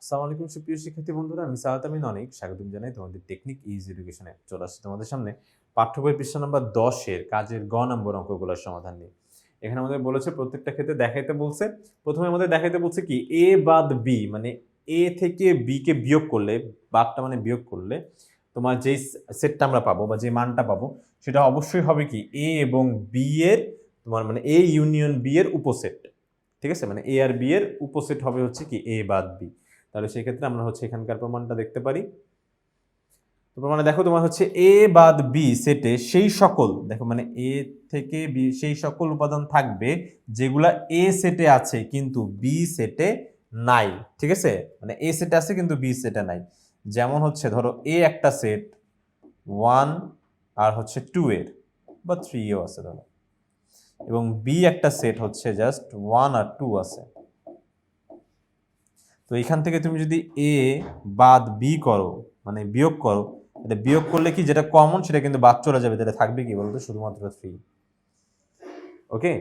আসসালামু আলাইকুম সুপ্রিয় শিক্ষার্থী বন্ধুরা, আমি সাহাত আমিন অনেক স্বাগতম জানাই তোমাদের টেকনিক ইজ এডুকেশনে। চলে আসছি তোমাদের সামনে পাঠ্য বই পৃষ্ঠা নম্বর 10 এর কাজের গ নম্বর অঙ্কগুলোর সমাধান নিয়ে। এখানে আমাদের বলেছে প্রত্যেকটা ক্ষেত্রে দেখাইতে বলছে। প্রথমে আমাদের দেখাইতে বলছে কি এ বাদ বি, মানে এ থেকে বি কে বিয়োগ করলে, বাদটা মানে বিয়োগ করলে তোমার যেই সেটটা আমরা পাবো বা যে মানটা পাবো সেটা অবশ্যই হবে কি এ এবং বি এর, তোমার মানে এ ইউনিয়ন বি এর উপসেট। ঠিক আছে, মানে এ আর বি এর উপসেট হবে হচ্ছে কি এ বাদ বি। তাহলে সেই ক্ষেত্রে আমরা হচ্ছে এখানকার প্রমাণটা দেখতে পারি। তো প্রমাণে দেখো তোমার হচ্ছে এ বাদ বি সেটে সেই সকল, দেখো মানে এ থেকে বি সেই সকল উপাদান থাকবে যেগুলা এ সেটে আছে কিন্তু বি সেটে নাই। ঠিক আছে, মানে এ সেটে আছে কিন্তু বি সেটে নাই। যেমন হচ্ছে ধরো এ একটা সেট 1 আর হচ্ছে 2 এর বা 3 এও আছে ধরো, এবং বি একটা সেট হচ্ছে জাস্ট 1 আর 2 আছে। তো এখান থেকে তুমি যদি এ বাদ বি করো, মানে বিয়োগ করো, এটা বিয়োগ করলে কি যেটা কমন সেটা কিন্তু বাদ চলে যাবে, যেটা থাকবে কি বলতো শুধুমাত্র 3। ওকে,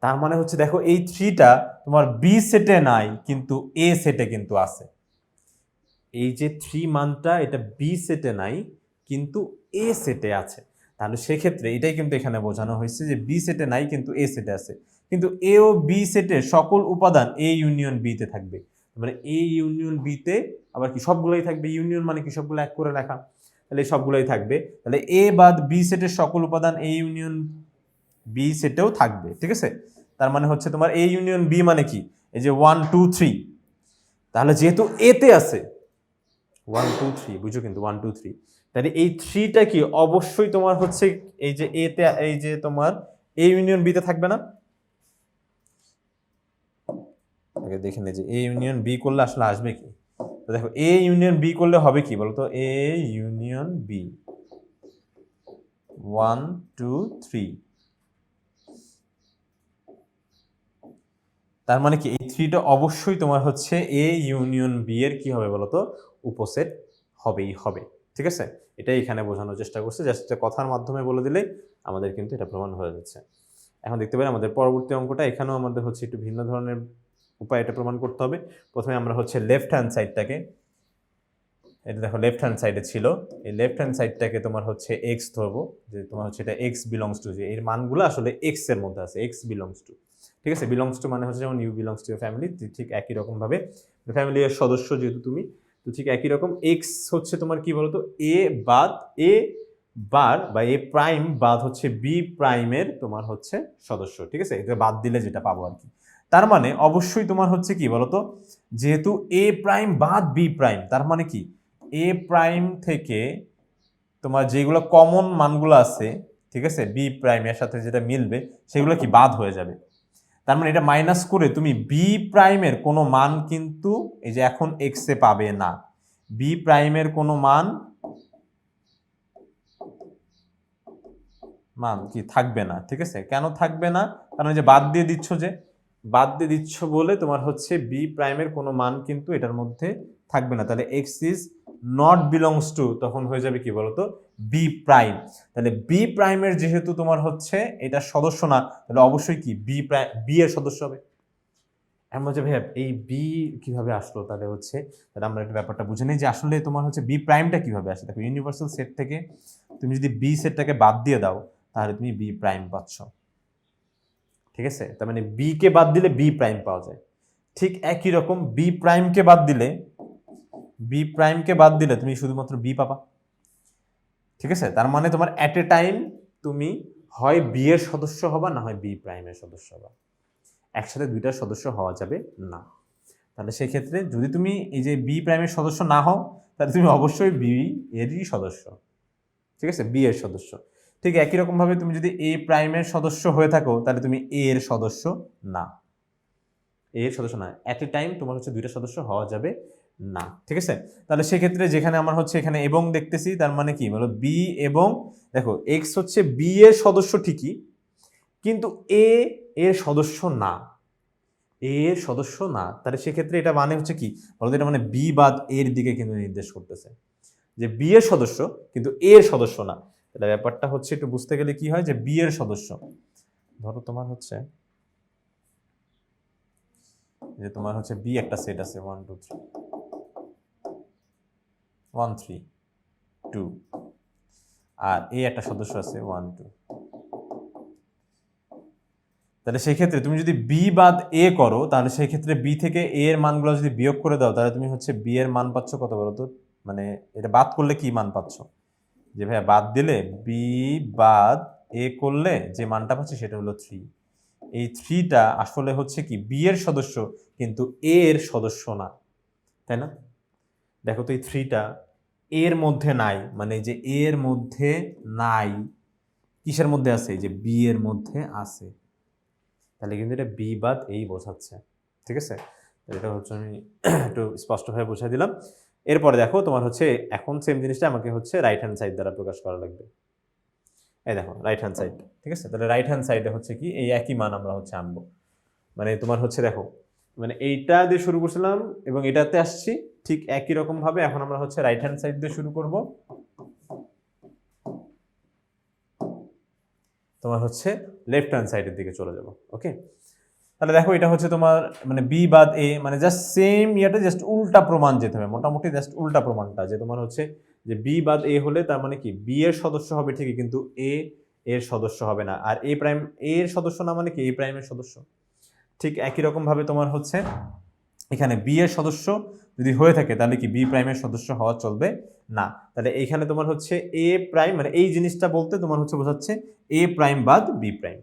তার মানে হচ্ছে দেখো এই 3টা তোমার বি সেটে নাই কিন্তু এ সেটে কিন্তু আছে। এই যে 3 মানটা এটা বি সেটে নাই কিন্তু এ সেটে আছে। তাহলে সেক্ষেত্রে এটাই কিন্তু এখানে বোঝানো হয়েছে যে বি সেটে নাই কিন্তু এ সেটে আছে, কিন্তু এ ও বি সেটের সকল উপাদান এ ইউনিয়ন বি তে থাকবে। মানে এ ইউনিয়ন বি তে আবার কি সবগুলোই থাকবে, ইউনিয়ন মানে কি সবগুলো এক করে লেখা, তাহলে সবগুলোই থাকবে। তাহলে এ বাদ বি সেটের সকল উপাদান এ ইউনিয়ন বি সেটেও থাকবে। ঠিক আছে, তার মানে হচ্ছে তোমার এ ইউনিয়ন বি মানে কি এই যে 1 2 3, তাহলে যেহেতু এ তে আছে 1 2 3, বুঝো কিন্তু 1 2 3, তাহলে এই 3টা কি অবশ্যই তোমার হচ্ছে এই যে এ তে, এই যে তোমার এ ইউনিয়ন বি তে থাকবে না। আগে দেখে নে যে এ ইউনিয়ন বি করলে আসলে আসবে কি। তো দেখো এ ইউনিয়ন বি করলে হবে কি বলতো, এ ইউনিয়ন বি 1 2 3, তার মানে কি এই 3টা অবশ্যই তোমার হচ্ছে এ ইউনিয়ন বি এর কি হবে বলতো উপসেট হবেই হবে। ঠিক আছে, এটাই এখানে বোঝানোর চেষ্টা করছে, জাস্ট কথার মাধ্যমে বলে দিলে আমাদের কিন্তু এটা প্রমাণ হয়ে যাচ্ছে। এখন দেখতে পারি আমাদের পরবর্তী অঙ্কটা, এখানেও আমাদের হচ্ছে একটু ভিন্ন ধরনের উপায় এটা প্রমাণ করতে হবে। প্রথমে আমরা হচ্ছে লেফট হ্যান্ড সাইডটাকে, এটা দেখো লেফট হ্যান্ড সাইডে ছিল, এই লেফট হ্যান্ড সাইডটাকে তোমার হচ্ছে এক্স ধরবো, যে তোমার হচ্ছে এটা এক্স বিলংস টু, যে এর মানগুলো আসলে এক্স এর মধ্যে আছে, এক্স বিলংস টু। ঠিক আছে, বিলংস টু মানে হচ্ছে যেমন ইউ বিলংস টু ফ্যামিলি, ঠিক একই রকম ভাবে ফ্যামিলি এর সদস্য যেহেতু তুমি, তো ঠিক একই রকম এক্স হচ্ছে তোমার কি বলতো এ বাদ এ বার বা এ প্রাইম বাদ হচ্ছে বি প্রাইমের তোমার হচ্ছে সদস্য। ঠিক আছে, এটা বাদ দিলে যেটা পাবো আর কি। তার মানে অবশ্যই তোমার হচ্ছে কি বলতো, যেহেতু এ প্রাইম বাদ বি প্রাইম, তার মানে কি এ প্রাইম থেকে তোমার যেগুলো কমন মানগুলো আছে, ঠিক আছে, বি প্রাইমের সাথে যেটা মিলবে সেগুলো কি বাদ হয়ে যাবে। তার মানে এটা মাইনাস করে তুমি বি প্রাইমের কোনো মান কিন্তু এই যে এখন এক্স এ পাবে না, বি প্রাইমের কোনো মান মান কি থাকবে না। ঠিক আছে, কেন থাকবে না, কারণ যে বাদ দিয়ে দিচ্ছ, যে বাদ দিয়ে দিচ্ছ বলে তোমার হচ্ছে বি প্রাইমের কোনো মান কিন্তু এটার মধ্যে থাকবে না। তাহলে x is not belongs to, তখন হয়ে যাবে কি বলতো বি প্রাইম। তাহলে বি প্রাইমের যেহেতু তোমার হচ্ছে এটা সদস্য না, তাহলে অবশ্যই কি বি প্রাইম বি এর সদস্য হবে। এমন হচ্ছে ভাইয়া এই বি কিভাবে আসলো, তাহলে হচ্ছে তাহলে আমরা একটা ব্যাপারটা বুঝে নিই যে আসলে তোমার হচ্ছে বি প্রাইমটা কিভাবে আসে। দেখো ইউনিভার্সাল সেট থেকে তুমি যদি বি সেটটাকে বাদ দিয়ে দাও তাহলে তুমি বি প্রাইম পাচ্ছ। ঠিক আছে, তার মানে বি কে বাদ দিলে বি প্রাইম পাওয়া যায়। ঠিক একই রকম বি প্রাইমকে বাদ দিলে, বি প্রাইমকে বাদ দিলে তুমি শুধুমাত্র বি পাবা। ঠিক আছে, তার মানে তোমার অ্যাট এ টাইম তুমি হয় বি এর সদস্য হবা না হয় বি প্রাইমের সদস্য হবা, একসাথে দুইটার সদস্য হওয়া যাবে না। তাহলে সেক্ষেত্রে যদি তুমি এই যে বি প্রাইমের সদস্য না হও তাহলে তুমি অবশ্যই বি এরই সদস্য। ঠিক আছে, বি এর সদস্য। ঠিক একই রকম ভাবে তুমি যদি এ প্রাইমের সদস্য হয়ে থাকো তাহলে তুমি এ এর সদস্য না, এ এর সদস্য না, অ্যাট এ টাইম তোমার হচ্ছে দুইটা সদস্য হওয়া যাবে না। ঠিক আছে, তাহলে সেক্ষেত্রে যেখানে আমার হচ্ছে এখানে এবং দেখতেছি, তার মানে কি বলো বি এবং, দেখো এক্স হচ্ছে বি এর সদস্য ঠিকই কিন্তু এ এর সদস্য না, এ এর সদস্য না। তাহলে সেক্ষেত্রে এটা মানে হচ্ছে কি বলতো, এটা মানে বি বাদ এর দিকে কিন্তু নির্দেশ করতেছে, যে বি এর সদস্য কিন্তু এ এর সদস্য না। তাহলে ব্যাপারটা হচ্ছে একটু বুঝতে গেলে কি হয়, যে বি এর সদস্য ধরো তোমার হচ্ছে যে তোমার হচ্ছে বি একটা সেট আছে 1 2 3, 1 3 2, আর এ একটা সদস্য আছে 1 2। তাহলে সেই ক্ষেত্রে তুমি যদি বি বাদ এ করো, তাহলে সেই ক্ষেত্রে বি থেকে এ এর মানগুলো যদি বিয়োগ করে দাও, তাহলে তুমি হচ্ছে বি এর মান পাচ্ছ কত বলো তো? মানে এটা বাদ করলে কি মান পাচ্ছ? যে ভাইয়া বাদ দিলে বি বাদ এ করলে যে মানটা পাচ্ছি সেটা হলো 3। এই 3টা আসলে হচ্ছে কি বি এর সদস্য, কিন্তু এ এর সদস্য না, তাই না? দেখো তো এই 3টা এর মধ্যে নাই, মানে যে এর মধ্যে নাই, কিসের মধ্যে আছে? যে বি এর মধ্যে আছে। তাহলে কিন্তু এটা বি বাদ এই বোঝাচ্ছে, ঠিক আছে? এটা হচ্ছে আমি একটু স্পষ্টভাবে বুঝাই দিলাম। এরপরে দেখো তোমার হচ্ছে এখন সেম জিনিসটা আমাকে হচ্ছে রাইট হ্যান্ড সাইড দ্বারা প্রকাশ করা লাগবে। এই দেখো রাইট হ্যান্ড সাইড, ঠিক আছে? তাহলে রাইট হ্যান্ড সাইডে হচ্ছে কি এই একই মান আমরা হচ্ছে আনবো। মানে তোমার হচ্ছে দেখো, মানে এইটা দিয়ে শুরু করছিলাম এবং এটাতে আসছি, ঠিক একই রকম ভাবে এখন আমরা হচ্ছে রাইট হ্যান্ড সাইড দিয়ে শুরু করব। তোমার হচ্ছে লেফট হ্যান্ড সাইডের দিকে চলে যাব। ওকে, তাহলে দেখো এটা হচ্ছে তোমার মানে বি বাদ এ, মানে জাস্ট সেম ইয়াটা জাস্ট উল্টা প্রমাণ যেতে হবে, মোটামুটি জাস্ট উল্টা প্রমাণটা, যে তোমার হচ্ছে যে বি বাদ এ হলে তার মানে কি বি এর সদস্য হবে ঠিকই, কিন্তু এ এর সদস্য হবে না। আর এ প্রাইম এ এর সদস্য না মানে কি এ প্রাইমের সদস্য। ঠিক একই রকম ভাবে তোমার হচ্ছে এখানে বি এর সদস্য যদি হয়ে থাকে তাহলে কি বি প্রাইমের সদস্য হওয়া চলবে না। তাহলে এইখানে তোমার হচ্ছে এ প্রাইম, মানে এই জিনিসটা বলতে তোমার হচ্ছে বোঝাচ্ছে এ প্রাইম বাদ বি প্রাইম।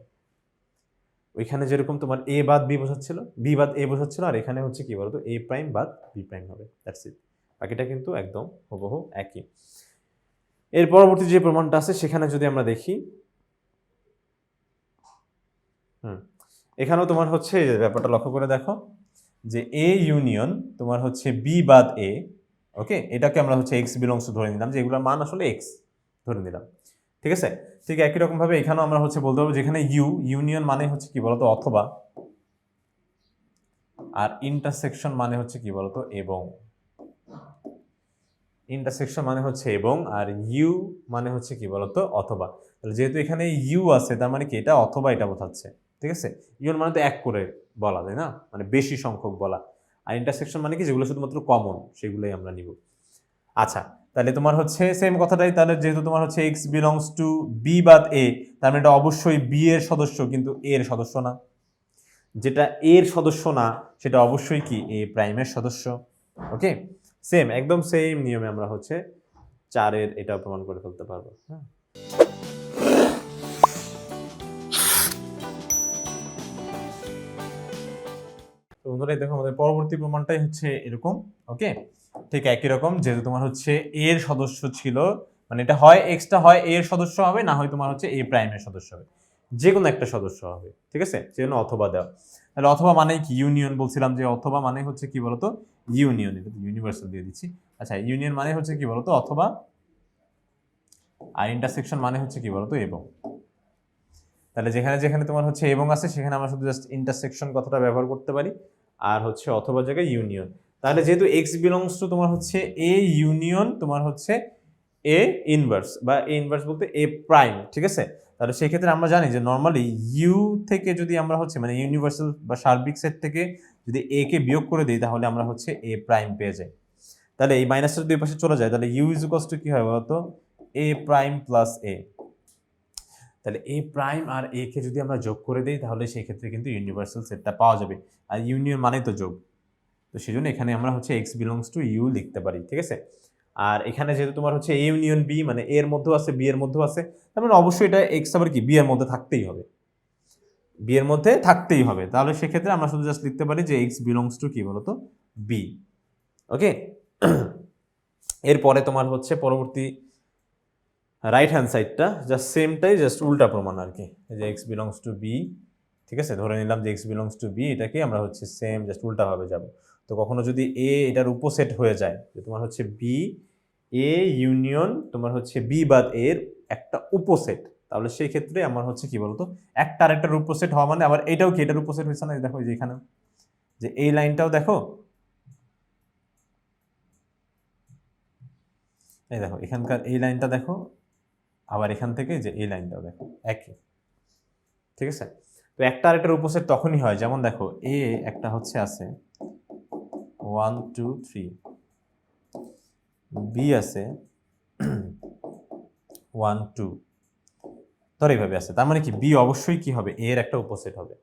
ওইখানে যেরকম তোমার এ বাদ বি বোঝাচ্ছিল, বি বাদ এ বোঝাচ্ছিল, আর এখানে হচ্ছে কি বলতো এ প্রাইম বাদ বি প্রাইম হবে। দ্যাটস ইট, বাকিটা কিন্তু একদম হুবহু একই। এর পরবর্তী যে প্রমাণটা আছে সেখানে যদি আমরা দেখি, এখানেও তোমার হচ্ছে ব্যাপারটা লক্ষ্য করে দেখো যে এ ইউনিয়ন তোমার হচ্ছে বি বাদ এ। ওকে, এটাকে আমরা হচ্ছে এক্স বিলংস ধরে নিলাম, যে এগুলোর মান আসলে এক্স ধরে নিলাম, ঠিক আছে? ঠিক একই রকম ভাবে এখানেও আমরা হচ্ছে বলতে পারবো যেখানে ইউনিয়ন মানে হচ্ছে কি বলতো অথবা, আর ইন্টারসেকশন মানে হচ্ছে কি বলতো এবং। ইন্টারসেকশন মানে হচ্ছে এবং, আর ইউ মানে হচ্ছে কি বলতো অথবা। তাহলে যেহেতু এখানে ইউ আছে তার মানে কি এটা অথবা এটা বোঝাচ্ছে, ঠিক আছে? ইউন মানে তো এক করে বলা, তাই না? মানে বেশি সংখ্যক বলা। আর ইন্টারসেকশন মানে কি যেগুলো শুধুমাত্র কমন সেগুলোই আমরা নিব। আচ্ছা, তাহলে তোমার হচ্ছে সেম কথাটাই, তাহলে যেহেতু তোমার হচ্ছে এক্স বিলংস টু বি বাদ এ, তার মানে এটা অবশ্যই বি এর সদস্য কিন্তু এ এর সদস্য না। যেটা এর সদস্য না সেটা অবশ্যই কি এ প্রাইমের সদস্য। ওকে, সেম একদম সেম নিয়মে আমরা হচ্ছে 4-এর এটা প্রমাণ করে ফেলতে পারবো। হ্যাঁ, তো বন্ধুরা দেখো আমাদের পরবর্তী প্রমাণটাই হচ্ছে এরকম। ওকে, ঠিক একই রকম, যেহেতু তোমার হচ্ছে এর সদস্য ছিল, মানে এটা হয় এক্সটা হয় এর সদস্য হবে, না হয় তোমার হচ্ছে এ প্রাইমের সদস্য হবে, যে কোনো একটা সদস্য হবে, ঠিক আছে? সেজন্য অথবা দেওয়া। তাহলে অথবা মানে কি ইউনিয়ন বলছিলাম, যে অথবা মানে হচ্ছে কি বলতো ইউনিয়ন, এটা ইউনিভার্সাল দিয়ে দিচ্ছি। আচ্ছা, ইউনিয়ন মানে হচ্ছে কি বলতো অথবা, আর ইন্টারসেকশন মানে হচ্ছে কি বলতো এবং। তাহলে যেখানে যেখানে তোমার হচ্ছে এবং আছে সেখানে আমরা শুধু জাস্ট ইন্টারসেকশন কথাটা ব্যবহার করতে পারি, আর হচ্ছে অথবা জায়গায় ইউনিয়ন। তাহলে যেহেতু এক্স বিলংস টু তোমার হচ্ছে এ ইউনিয়ন তোমার হচ্ছে এ ইনভার্স, বা এ ইনভার্স বলতে এ প্রাইম, ঠিক আছে? তাহলে সেই ক্ষেত্রে আমরা জানি যে নর্মালি ইউ থেকে যদি আমরা হচ্ছে মানে ইউনিভার্সাল বা সার্বিক সেট থেকে যদি এ কে বিয়োগ করে দিই তাহলে আমরা হচ্ছে এ প্রাইম পেয়ে যাই। তাহলে এই মাইনাসটা যদি পাশে চলে যায় তাহলে ইউ ইজ ইকুয়ালস টু কি হয় বলতো এ প্রাইম প্লাস এ। তাহলে এ প্রাইম আর এ কে যদি আমরা যোগ করে দিই তাহলে সেই ক্ষেত্রে কিন্তু ইউনিভার্সাল সেটটা পাওয়া যাবে, আর ইউনিয়ন মানে তো যোগ। তো সেই জন্য এখানে আমরা হচ্ছে এক্স বিলংস টু ইউ লিখতে পারি, ঠিক আছে? আর এখানে যেহেতু তোমার হচ্ছে এ ইউনিয়ন বি, মানে এর মধ্যেও আছে বি এর মধ্যেও আছে, তার মানে অবশ্যই এটা এক্স আবার কি বি এর মধ্যে থাকতেই হবে, বি এর মধ্যে থাকতেই হবে। তাহলে সেক্ষেত্রে আমরা শুধু জাস্ট লিখতে পারি যে এক্স বিলংস টু কি বলতো বি। ওকে, এরপরে তোমার হচ্ছে পরবর্তী রাইট হ্যান্ড সাইডটা জাস্ট সেমটাই, জাস্ট উল্টা প্রমাণ আর কি, যে এক্স বিলংস টু বি, ঠিক আছে? ধরে নিলাম যে এক্স বিলংস টু বি, এটাকে আমরা হচ্ছে সেম জাস্ট উল্টাভাবে যাব। তো কখনো যদি এ এটার উপসেট হয়ে যায়, যে তোমার হচ্ছে বি এ ইউনিয়ন তোমার হচ্ছে বি বাদ এর একটা উপসেট, তাহলে সেই ক্ষেত্রে আমার হচ্ছে কি বলতো একটা আরেকটার উপসেট হওয়া মানে আবার এটাও কি এটার উপসেট হয়েছে না? দেখো যে এখানে যে এই লাইনটাও দেখো, এই দেখো এখানকার এই লাইনটা দেখো, আবার এখান থেকে যে এই লাইনটাও দেখো একই, ঠিক আছে? তো একটা আরেকটার উপসেট তখনই হয়, যেমন দেখো এ একটা হচ্ছে আছে 1 2 3, বি আছে 1 2, ধর এইভাবে আছে, তার মানে কি বি অবশ্যই কি হবে, এ এর একটা উপসেট হবে,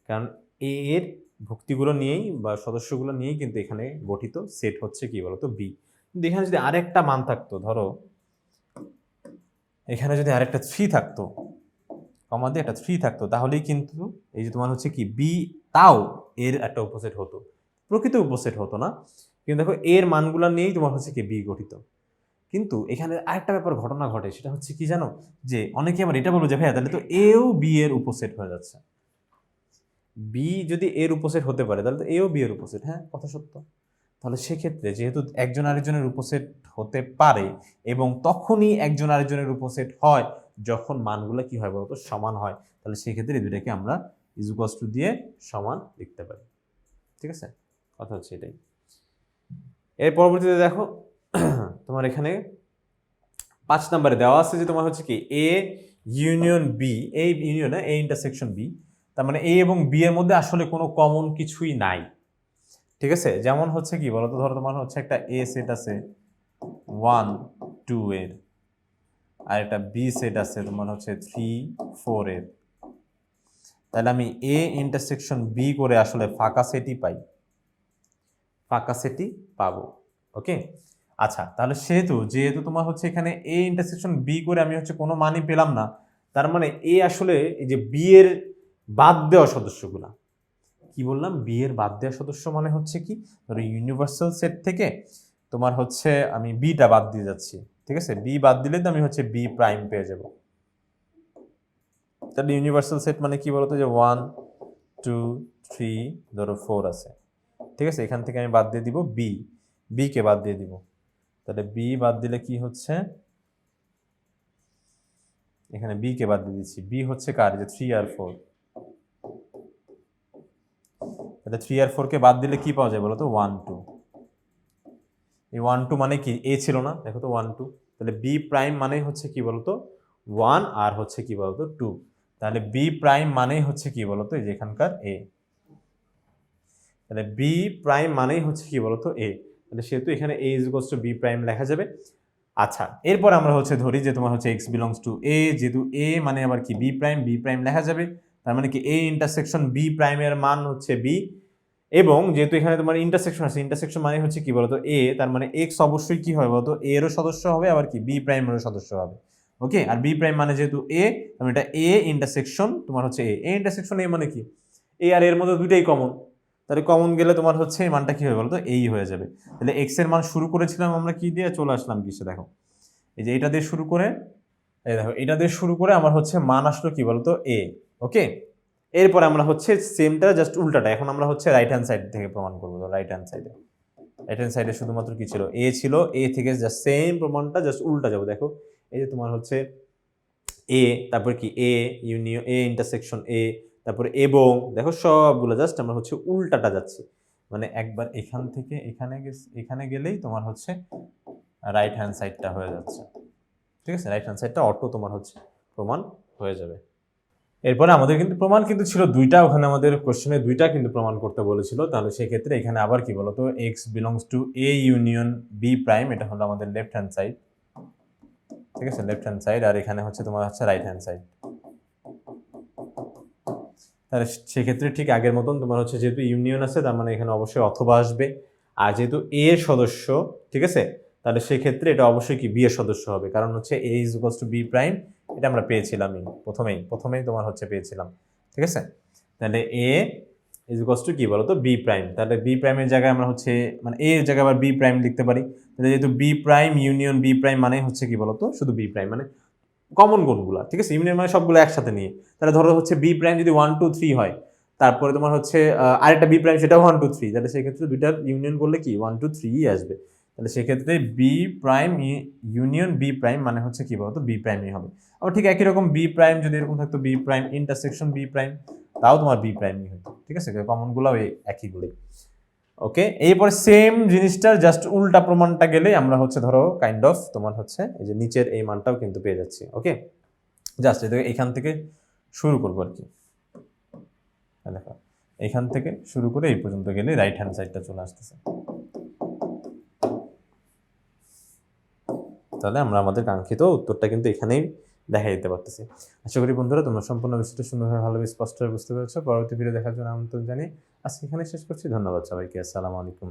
কারণ এ এর ভুক্তিগুলো নিয়েই বা সদস্যগুলো নিয়েই কিন্তু এখানে গঠিত সেট হচ্ছে কি বলতো বি। কিন্তু এখানে যদি আরেকটা মান থাকতো, ধরো এখানে যদি আরেকটা 3 থাকতো, কমা দিয়ে একটা 3 থাকতো, তাহলেই কিন্তু এই যে তোমার হচ্ছে কি বি তাও এর একটা উপসেট হতো, প্রকৃত উপসেট হতো না, কিন্তু দেখো এর মানগুলো নিয়েই তোমার হচ্ছে কি বি গঠিত। কিন্তু এখানে আরেকটা ব্যাপার ঘটনা ঘটে, সেটা হচ্ছে কি জানো, যে অনেকে আবার এটা বলবো যে ভাইয়া তাহলে তো এও বি এর উপসেট হয়ে যাচ্ছে। বি যদি এর উপসেট হতে পারে তাহলে তো এও বি এর উপসেট, হ্যাঁ কথা সত্য। তাহলে সেক্ষেত্রে যেহেতু একজন আরেকজনের উপসেট হতে পারে এবং তখনই একজন আরেকজনের উপসেট হয় যখন মানগুলো কি হয় বলতো সমান হয়, তাহলে সেক্ষেত্রে এই দুইটাকে আমরা ইজুকস টু দিয়ে সমান লিখতে পারি। ঠিক আছে, কথা হচ্ছে এটাই। এর পরবর্তীতে দেখো তোমার এখানে 5 নম্বরে দেওয়া আছে যে তোমার হচ্ছে কি এ ইউনিয়ন বি, এই ইউনিয়ন এ ইন্টারসেকশন বি, তার মানে এ এবং বি এর মধ্যে আসলে কোনো কমন কিছুই নাই। ঠিক আছে, যেমন হচ্ছে কি বলতো, ধরো তোমার হচ্ছে একটা এ সেট আছে 1 2 এর, আর একটা বি সেট আছে তোমার হচ্ছে 3 4 এর, তাহলে আমি এ ইন্টারসেকশন বি করে আসলে ফাঁকা সেটই পাই, ফাঁকা সেটই পাবো। ওকে, আচ্ছা তাহলে যেহেতু তোমার হচ্ছে এখানে এ ইন্টারসেকশন বি করে আমি হচ্ছে কোনো মানই পেলাম না, তার মানে এ আসলে এই যে বি এর বাদ দেওয়া সদস্যগুলা, কি বললাম বি এর বাদ দেওয়া সদস্য মানে হচ্ছে কি, ধরো ইউনিভার্সাল সেট থেকে তোমার হচ্ছে আমি বিটা বাদ দিয়ে যাচ্ছি, ঠিক আছে, বি বাদ দিলে তো আমি হচ্ছে বি প্রাইম পেয়ে যাব। তাহলে ইউনিভার্সাল সেট মানে কি বলতো, যে 1 2 3 ধরো 4 আছে, ঠিক আছে, এখান থেকে আমি বাদ দিয়ে দিব বি, বি কে বাদ দিয়ে দিব, তাহলে বি বাদ দিলে কি হচ্ছে, এখানে বি কে বাদ দিয়ে দিচ্ছি, বি হচ্ছে কার, যে 3 আর 4, তাহলে 3 আর 4 কে বাদ দিলে কি পাওয়া যায় বলো তো 1 2, এই 1 2 মানে কি এ ছিল না, দেখো তো 1 2, তাহলে বি প্রাইম মানে হচ্ছে কি বলতো 1 আর হচ্ছে কি বলতো 2, তাহলে বি প্রাইম মানেই হচ্ছে কি বলতো এই যে এখানকার এ, তাহলে বি প্রাইম মানেই হচ্ছে কি বলতো এ, তাহলে সেহেতু এখানে A is equals to B prime লেখা যাবে। আচ্ছা এরপর আমরা হচ্ছে ধরি যে তোমার হচ্ছে এক্স বিলংস টু এ, যেহেতু এ মানে আবার কি বি প্রাইম, বি প্রাইম লেখা যাবে, তার মানে কি এ ইন্টারসেকশন বি প্রাইমের মান হচ্ছে বি, এবং যেহেতু এখানে তোমার ইন্টারসেকশন আছে, ইন্টারসেকশন মানে হচ্ছে কি বলতো এ, তার মানে এক্স অবশ্যই কি হবে বলতো এ এরও সদস্য হবে, আবার কি বি প্রাইমেরও সদস্য হবে। ওকে, আর বি প্রাইম মানে যেহেতু এ, তার এটা এ ইন্টারসেকশন তোমার হচ্ছে এ ইন্টারসেকশন এ মানে কি এ আর এর মধ্যে দুইটাই কমন, তাহলে কমন গেলে তোমার হচ্ছে এই মানটা কি হবে বলতো এই হয়ে যাবে। তাহলে এক্স এর মান শুরু করেছিলাম আমরা কি দিয়ে, চলে আসলাম কিসে দেখো, এই যে এটা দিয়ে শুরু করে, এই দেখো এটা দিয়ে শুরু করে আমার হচ্ছে মান আসলো কি বলতো এ। ওকে, এরপর আমরা হচ্ছে সেমটা জাস্ট উল্টাটা, এখন আমরা হচ্ছে রাইট হ্যান্ড সাইড থেকে প্রমাণ করবো। রাইট হ্যান্ড সাইডে শুধুমাত্র কি ছিল এ ছিল, এ থেকে জাস্ট সেম প্রমাণটা জাস্ট উল্টা যাবো। দেখো এই যে তোমার হচ্ছে এ, তারপর কি এ ইউনিয়ন এ ইন্টারসেকশন এ, তারপরে এবং দেখো সবগুলো জাস্ট আমরা হচ্ছে উল্টাটা যাচ্ছি, মানে একবার এখান থেকে এখানে গেলেই তোমার হচ্ছে রাইট হ্যান্ড সাইডটা হয়ে যাচ্ছে। ঠিক আছে, রাইট হ্যান্ড সাইডটা অটো তোমার হচ্ছে প্রমাণ হয়ে যাবে। এরপরে আমাদের কিন্তু প্রমাণ কিন্তু ছিল দুইটা, ওখানে আমাদের কোশ্চেনে দুইটা কিন্তু প্রমাণ করতে বলেছিল, তাহলে সেক্ষেত্রে এখানে আবার কি বলতো x belongs to A union B prime, এটা হলো আমাদের লেফট হ্যান্ড সাইড, ঠিক আছে, লেফট হ্যান্ড সাইড, আর এখানে হচ্ছে তোমার হচ্ছে রাইট হ্যান্ড সাইড। তাহলে সেক্ষেত্রে ঠিক আগের মতন তোমার হচ্ছে যেহেতু ইউনিয়ন আছে, তার মানে এখানে অবশ্যই অথবা আসবে, আর যেহেতু এ এর সদস্য, ঠিক আছে, তাহলে সেক্ষেত্রে এটা অবশ্যই কি বি এর সদস্য হবে, কারণ হচ্ছে A is equals to B prime, এটা আমরা পেয়েছিলামই প্রথমেই তোমার হচ্ছে পেয়েছিলাম। ঠিক আছে, তাহলে এ ইজ ইকুয়ালস টু কি বলতো বি প্রাইম, তাহলে বি প্রাইমের জায়গায় আমরা হচ্ছে মানে এ এর জায়গায় আবার বি প্রাইম লিখতে পারি, তাহলে যেহেতু B prime union B prime মানে হচ্ছে কি বলতো শুধু বি প্রাইম, মানে কমন কোনগুলো, ঠিক আছে, ইউনিয়ন মানে সবগুলো একসাথে নিয়ে, তাহলে ধরো হচ্ছে বি প্রাইম যদি 1 2 3 হয়, তারপরে তোমার হচ্ছে আরেকটা বি প্রাইম সেটাও 1 2 3, তাহলে সেক্ষেত্রে দুইটার ইউনিয়ন করলে কি 1 2 3 আসবে, তাহলে সেক্ষেত্রে B prime union B prime মানে হচ্ছে কি বলতো বি প্রাইমই হবে। আবার ঠিক একই রকম বি প্রাইম যদি এরকম থাকতো B prime intersection B prime, তাও তোমার বি প্রাইমই হতো। ঠিক আছে, কমনগুলো একইগুলোই। ওকে, এরপরে সেম জিনিসটার জাস্ট উল্টা প্রমাণটা গেলে আমরা হচ্ছে ধরো কাইন্ড অফ তোমার হচ্ছে এই যে নিচের এই মানটাও কিন্তু পেয়ে যাচ্ছি। ওকে, জাস্ট এখান থেকে শুরু করবো আর কি, দেখো এখান থেকে শুরু করে এই পর্যন্ত গেলে রাইট হ্যান্ড সাইডটা চলে আসতেছে। তাহলে আমরা আমাদের কাঙ্ক্ষিত উত্তরটা কিন্তু এখানেই দেখাই দিতে পারতেছি। আশা করি বন্ধুরা তোমরা সম্পূর্ণ বিষয়টা সুন্দরভাবে ভালোভাবে স্পষ্টভাবে বুঝতে পেরেছো। পরবর্তী ভিডিও দেখার জন্য আমন্ত্রণ জানিয়ে আজকে এখানে শেষ করছি। ধন্যবাদ সবাইকে। আসসালামু আলাইকুম।